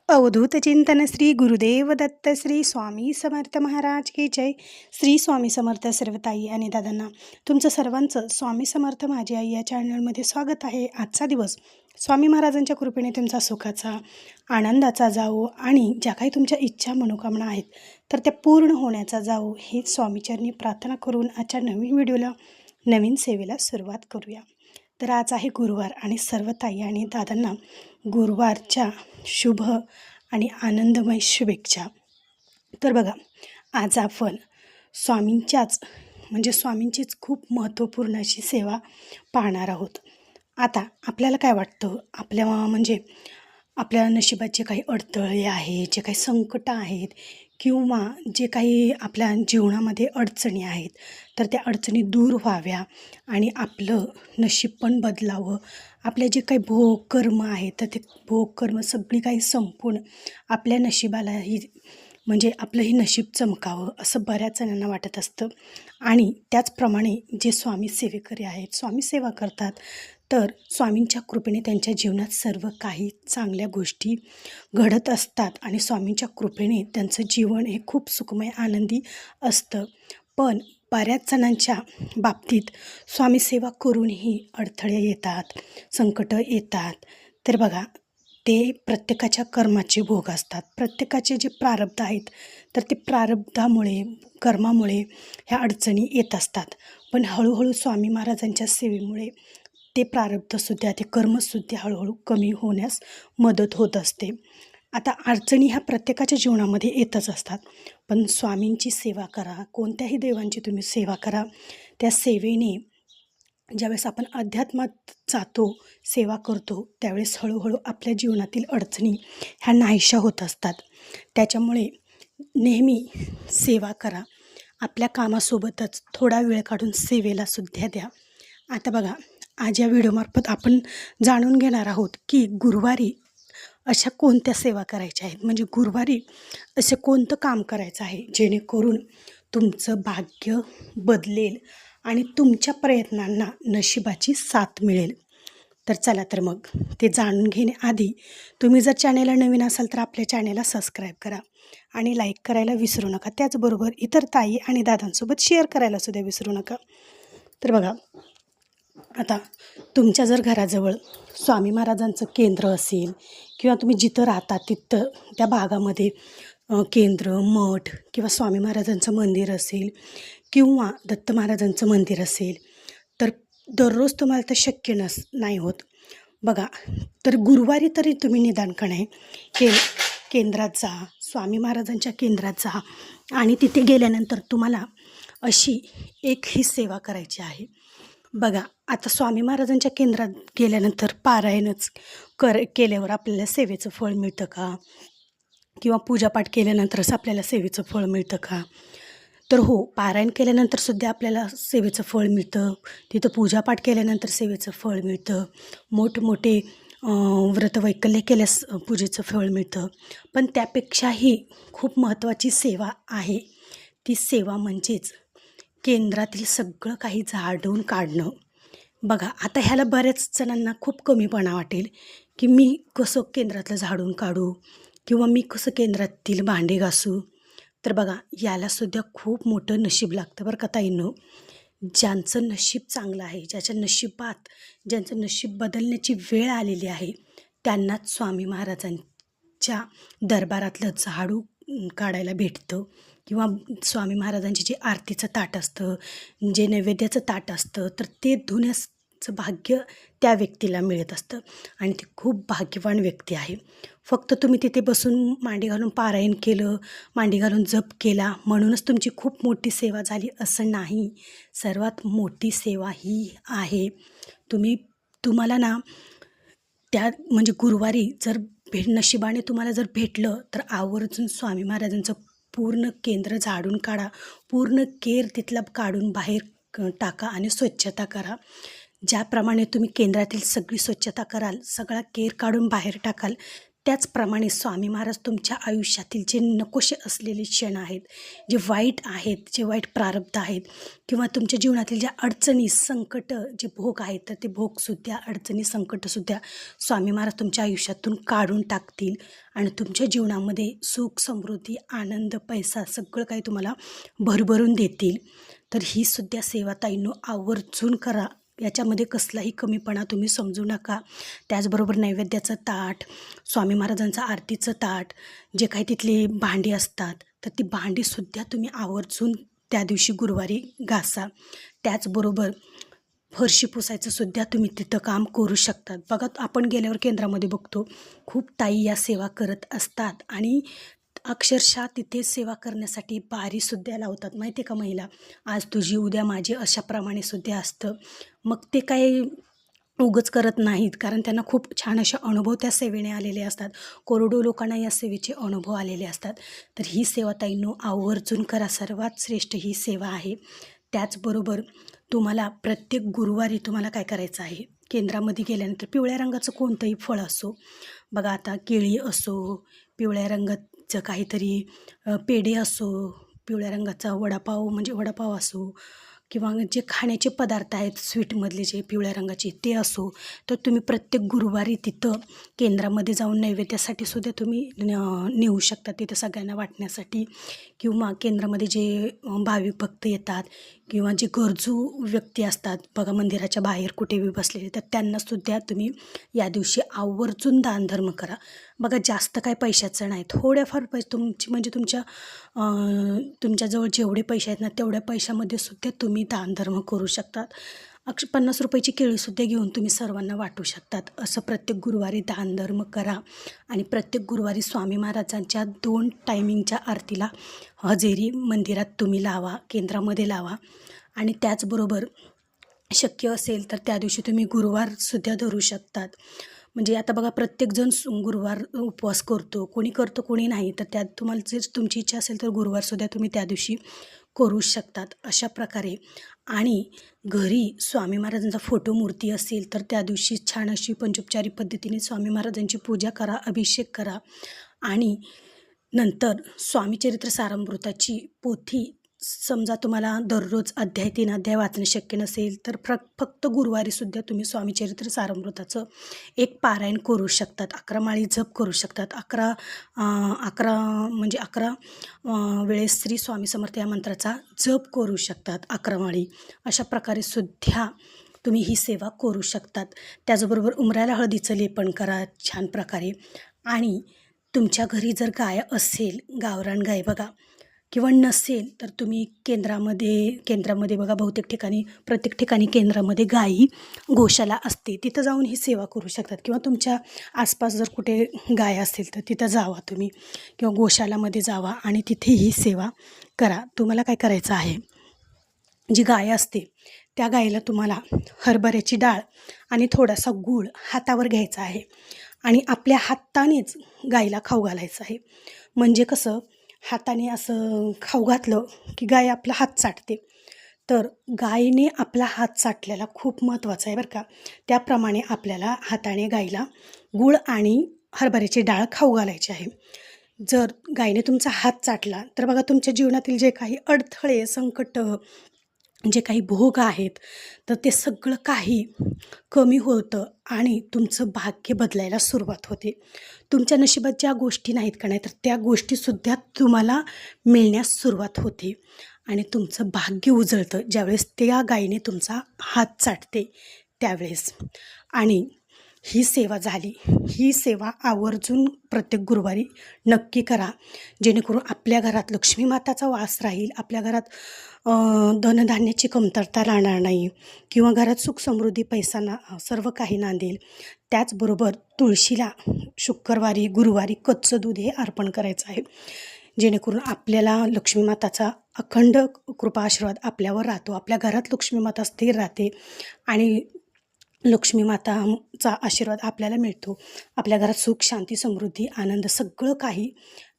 अवधूत चिंतन श्री गुरुदेव दत्त श्री स्वामी समर्थ महाराज की जय. श्री स्वामी समर्थ सर्वताई आणि दादांना तुमचं सर्वांचं स्वामी समर्थ माझी आई या चॅनलमध्ये स्वागत आहे. आजचा दिवस स्वामी महाराजांच्या कृपेने तुमचा सुखाचा आनंदाचा जावो आणि ज्या काही तुमच्या इच्छा मनोकामना आहेत तर त्या पूर्ण होण्याचा जावो हीच स्वामीचरणी प्रार्थना करून आजच्या नवीन व्हिडिओला नवीन सेवेला सुरुवात करूया. तर आज आहे गुरुवार आणि सर्व ताई आणि दादांना गुरुवारच्या शुभ आणि आनंदमय शुभेच्छा. तर बघा, आज आपण स्वामींचीच खूप महत्त्वपूर्ण अशी सेवा पाहणार आहोत. आता आपल्याला काय वाटतं, आपल्या नशिबात जे काही अडथळे आहेत, जे काही संकट आहेत किंवा जे काही आपल्या जीवनामध्ये अडचणी आहेत तर त्या अडचणी दूर व्हाव्या आणि आपलं नशीब पण बदलावं. आपले जे काही भोग कर्म आहेत तर ते भोग कर्म सगळी काही संपून आपल्या नशिबालाही आपलंही नशीब चमकावं असं बऱ्याच जणांना वाटत असतं. आणि त्याचप्रमाणे जे स्वामी सेवेकरी आहेत, स्वामी सेवा करतात, तर स्वामींच्या कृपेने त्यांच्या जीवनात सर्व काही चांगल्या गोष्टी घडत असतात आणि स्वामींच्या कृपेने त्यांचं जीवन हे खूप सुखमय आनंदी असतं. पण बऱ्याच जणांच्या बाबतीत स्वामी सेवा करूनही अडथळे येतात, संकटं येतात. तर बघा, ते प्रत्येकाच्या कर्माचे भोग असतात. प्रत्येकाचे जे प्रारब्ध आहेत तर ते प्रारब्धामुळे कर्मामुळे ह्या अडचणी येत असतात. पण हळूहळू स्वामी महाराजांच्या सेवेमुळे ते प्रारब्धसुद्धा, ते कर्मसुद्धा हळूहळू कमी होण्यास मदत होत असते. आता अडचणी ह्या प्रत्येकाच्या जीवनामध्ये येतच असतात, पण स्वामींची सेवा करा, कोणत्याही देवांची तुम्ही सेवा करा. त्या सेवेने ज्यावेळेस आपण अध्यात्मात जातो, सेवा करतो, त्यावेळेस हळूहळू आपल्या जीवनातील अडचणी ह्या नाहीशा होत असतात. त्याच्यामुळे नेहमी सेवा करा. आपल्या कामासोबतच थोडा वेळ काढून सेवेला सुद्धा द्या. आता बघा, आज या व्हिडिओमार्फत आपण जाणून घेणार आहोत की गुरुवारी अशा कोणत्या सेवा करायच्या आहेत, गुरुवारी असे कोणतं काम करायचं आहे जेणेकरून तुमचं भाग्य बदलेल आणि तुमच्या प्रयत्नांना नशिबाची साथ मिळेल. तर चला तर मग ते जाणून घेण्याआधी तुम्ही जर चॅनेलला नवीन असाल तर आपल्या चॅनेलला सबस्क्राईब करा आणि लाईक करायला विसरू नका. त्याचबरोबर इतर ताई आणि दादांसोबत शेअर करायला सुद्धा विसरू नका. तर बघा, आता तुमच्या जर घराजवळ स्वामी महाराजांचं केंद्र असेल किंवा तुम्ही जिथं राहता तिथं त्या भागामध्ये केंद्र, मठ किंवा स्वामी महाराजांचं मंदिर असेल किंवा दत्त महाराजांचं मंदिर असेल तर दररोज तुम्हाला तर शक्य नाही होत. बघा, तर गुरुवारी तरी तुम्ही निदानपणे केंद्रात जा, स्वामी महाराजांच्या केंद्रात जा आणि तिथे गेल्यानंतर तुम्हाला अशी एक ही सेवा करायची आहे. बघा, आता स्वामी महाराजांच्या केंद्रात गेल्यानंतर पारायणच केल्यावर आपल्याला सेवेचं फळ मिळतं का? किंवा पूजापाठ केल्यानंतरच आपल्याला सेवेचं फळ मिळतं का? तर हो, पारायण केल्यानंतरसुद्धा आपल्याला सेवेचं फळ मिळतं. तिथं पूजापाठ केल्यानंतर सेवेचं फळ मिळतं. मोठमोठे व्रतवैकल्य केल्यास पूजेचं फळ मिळतं. पण त्यापेक्षाही खूप महत्त्वाची सेवा आहे. ती सेवा म्हणजेच केंद्रातील सगळं काही झाडून काढणं. बघा, आता ह्याला बऱ्याच जणांना खूप कमीपणा वाटेल की मी कसं केंद्रातलं झाडून काढू किंवा मी कसं केंद्रातील भांडे घासू. तर बघा, यालासुद्धा खूप मोठं नशीब लागतं बरं का ताईंनो. ज्यांचं नशीब चांगलं आहे, ज्यांचं नशीब बदलण्याची वेळ आलेली आहे त्यांनाच स्वामी महाराजांच्या दरबारातलं झाडू काढायला भेटतं किंवा स्वामी महाराजांचे जे आरतीचं ताट असतं, जे नैवेद्याचं ताट असतं तर ते धुण्याचं भाग्य त्या व्यक्तीला मिळत असतं आणि ती खूप भाग्यवान व्यक्ती आहे. फक्त तुम्ही तिथे बसून मांडी घालून पारायण केलं, मांडी घालून जप केला म्हणूनच तुमची खूप मोठी सेवा झाली असं नाही. सर्वात मोठी सेवा ही आहे तुम्हाला ना त्या गुरुवारी जर नशिबाने तुम्हाला जर भेटलं तर आवर्जून स्वामी महाराजांचं पूर्ण केंद्र झाडून काढा. पूर्ण केर तिथला काढून बाहेर टाका आणि स्वच्छता करा. ज्याप्रमाणे तुम्ही केंद्रातील सगळी स्वच्छता कराल, सगळा केर काढून बाहेर टाकाल, त्याचप्रमाणे स्वामी महाराज तुमच्या आयुष्यातील जे नकोसे असलेले क्षण आहेत, जे वाईट आहेत, जे वाईट प्रारब्ध आहेत किंवा तुमच्या जीवनातील ज्या अडचणी, संकट, जे भोग आहेत, तर ते भोगसुद्धा, अडचणी, संकटसुद्धा स्वामी महाराज तुमच्या आयुष्यातून काढून टाकतील आणि तुमच्या जीवनामध्ये सुख, समृद्धी, आनंद, पैसा सगळं काही तुम्हाला भरभरून देतील. तर ही सुद्धा सेवा ताईंनो आवर्जून करा. याच्यामध्ये कसलाही कमीपणा तुम्ही समजू नका. त्याचबरोबर नैवेद्याचं ताट, स्वामी महाराजांचं आरतीचं ताट, जे काही तिथली भांडी असतात, तर ती भांडीसुद्धा तुम्ही आवर्जून त्या दिवशी गुरुवारी घासा. त्याचबरोबर फरशी पुसायचं सुद्धा तुम्ही तिथं काम करू शकतात. बघा, आपण गेल्यावर केंद्रामध्ये बघतो खूप ताई या सेवा करत असतात आणि अक्षरशः तिथे सेवा करण्यासाठी बारीसुद्धा लावतात, माहिती आहे का महिला. आज तुझी उद्या माझी अशाप्रमाणे सुद्धा असतं. मग ते काही उगच करत नाहीत, कारण त्यांना खूप छान असे अनुभव त्या सेवेने आलेले असतात. करोडो लोकांना या सेवेचे अनुभव आलेले असतात. तर ही सेवा ताईंनो आवर्जून करा. सर्वात श्रेष्ठ ही सेवा आहे. त्याचबरोबर तुम्हाला प्रत्येक गुरुवारी तुम्हाला काय करायचं आहे, केंद्रामध्ये गेल्यानंतर पिवळ्या रंगाचं कोणतंही फळ असो, बघा आता केळी असो, पिवळ्या रंगाचं काहीतरी पेढे असो, पिवळ्या रंगाचा वडापाव म्हणजे वडापाव असो किंवा जे खाण्याचे पदार्थ आहेत स्वीटमधले जे पिवळ्या रंगाचे ते असो, तर तुम्ही प्रत्येक गुरुवारी तिथं केंद्रामध्ये जाऊन नैवेद्यासाठी सुद्धा तुम्ही नेऊ शकता तिथं सगळ्यांना वाटण्यासाठी. किंवा केंद्रामध्ये जे भाविक भक्त येतात किंवा जे गरजू व्यक्ती असतात बघा मंदिराच्या बाहेर कुठेही बसलेले, तर त्यांनासुद्धा तुम्ही या दिवशी आवर्जून दानधर्म करा. बघा, जास्त काय पैशाचं नाही, थोड्याफार तुमची म्हणजे तुमच्याजवळ जेवढे पैसे आहेत ना तेवढ्या पैशामध्ये सुद्धा तुम्ही दानधर्म करू शकतात. 50 रुपयाची केळीसुद्धा घेऊन तुम्ही सर्वांना वाटू शकतात. असं प्रत्येक गुरुवारी दानधर्म करा आणि प्रत्येक गुरुवारी स्वामी महाराजांच्या 2 टायमिंगच्या आरतीला हजेरी मंदिरात तुम्ही लावा, केंद्रामध्ये लावा. आणि त्याचबरोबर शक्य असेल तर त्या दिवशी तुम्ही गुरुवारसुद्धा धरू शकतात. म्हणजे आता बघा, प्रत्येकजण गुरुवार उपवास करतो, कोणी करतो कोणी नाही, तर त्यात तुम्हाला जर तुमची इच्छा असेल तर गुरुवारसुद्धा तुम्ही त्या दिवशी करू शकतात. अशा प्रकारे आणि घरी स्वामी महाराजांचा फोटो मूर्ती असेल तर त्या दिवशी छान अशी पंचोपचारी पद्धतीने स्वामी महाराजांची पूजा करा, अभिषेक करा आणि नंतर स्वामी चरित्र सारामृताची पोथी, समजा तुम्हाला दररोज 3 अध्याय वाचणं शक्य नसेल तर फक्त गुरुवारीसुद्धा तुम्ही स्वामी चरित्र सारामृताचं एक पारायण करू शकतात. 11 माळी जप करू शकतात. 11 वेळेस श्री स्वामी समर्थ या मंत्राचा जप करू शकतात 11 माळी. अशा प्रकारे सुद्धा तुम्ही ही सेवा करू शकतात. त्याचबरोबर उंबऱ्याला हळदीचं लेपन करा छान प्रकारे. आणि तुमच्या घरी जर गाय असेल, गावरान गाय बघा, किंवा नसेल तर तुम्ही केंद्रामध्ये बघा, बहुतेक ठिकाणी, प्रत्येक ठिकाणी केंद्रामध्ये गायी गोशाला असते, तिथं जाऊन ही सेवा करू शकतात. किंवा तुमच्या आसपास जर कुठे गाय असेल तर तिथं जावा तुम्ही, किंवा गोशालामध्ये जावा आणि तिथे ही सेवा करा. तुम्हाला काय करायचं आहे, जी गाय असते त्या गायीला तुम्हाला हरभऱ्याची डाळ आणि थोडासा गूळ हातावर घ्यायचा आहे आणि आपल्या हातानेच गायीला खाऊ घालायचं आहे. म्हणजे कसं, हाताने असं खाऊ घातलं की गाय आपला हात चाटते, तर गायीने आपला हात चाटलेला खूप महत्त्वाचा आहे बरं का. त्याप्रमाणे आपल्याला हाताने गायीला गूळ आणि हरभऱ्याची डाळ खाऊ घालायची आहे. जर गायीने तुमचा हात चाटला तर बघा, तुमच्या जीवनातील जे काही अडथळे, संकट, जे काही भोग आहेत, तर ते सगळं काही कमी होतं आणि तुमचं भाग्य बदलायला सुरुवात होते. तुमच्या नशिबात ज्या गोष्टी नाहीत का नाही, तर त्या गोष्टीसुद्धा तुम्हाला मिळण्यास सुरुवात होते आणि तुमचं भाग्य उजळतं ज्यावेळेस त्या गायीने तुमचा हात चाटते त्यावेळेस. आणि ही सेवा झाली, ही सेवा आवर्जून प्रत्येक गुरुवारी नक्की करा, जेणेकरून आपल्या घरात लक्ष्मी माताचा वास राहील, आपल्या घरात धनधान्याची कमतरता राहणार नाही किंवा घरात सुख, समृद्धी, पैसा सर्व काही नांदेल. त्याचबरोबर तुळशीला शुक्रवारी, गुरुवारी कच्चं दूध हे अर्पण करायचं आहे, जेणेकरून आपल्याला लक्ष्मी माताचा अखंड कृपा आशीर्वाद आपल्यावर राहतो, आपल्या घरात लक्ष्मी माता स्थिर राहते आणि लक्ष्मी माताचा आशीर्वाद आपल्याला मिळतो. आपल्या घरात सुख, शांती, समृद्धी, आनंद सगळं काही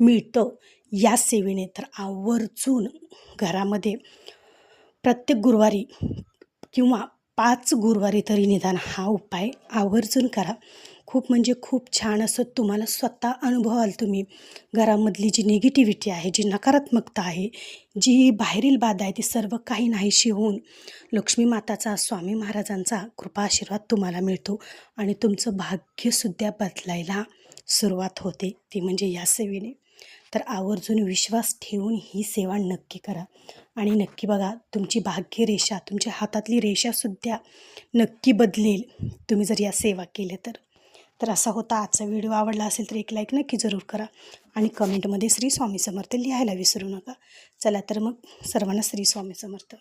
मिळतं या सेवेने. तर आवर्जून घरामध्ये प्रत्येक गुरुवारी किंवा 5 गुरुवारी तरी निदान हा उपाय आवर्जून करा. खूप म्हणजे खूप छान असं तुम्हाला स्वतः अनुभवाल तुम्ही. घरामधली जी निगेटिव्हिटी आहे, जी नकारात्मकता आहे, जी बाहेरील बाधा आहे, ती सर्व काही नाहीशी होऊन लक्ष्मी माताचा, स्वामी महाराजांचा कृपा आशीर्वाद तुम्हाला मिळतो आणि तुमचं भाग्यसुद्धा बदलायला सुरुवात होते, ती म्हणजे या सेवेने. तर आवर्जून विश्वास ठेवून ही सेवा नक्की करा आणि नक्की बघा तुमची भाग्यरेषा, तुमच्या हातातली रेषासुद्धा नक्की बदलेल तुम्ही जर या सेवा केल्या तर. तर असा होता आजचा व्हिडिओ. आवडला असेल तर एक लाईक नक्की जरूर करा आणि कमेंटमध्ये श्री स्वामी समर्थ लिहायला विसरू नका. चला तर मग सर्वांना श्री स्वामी समर्थ.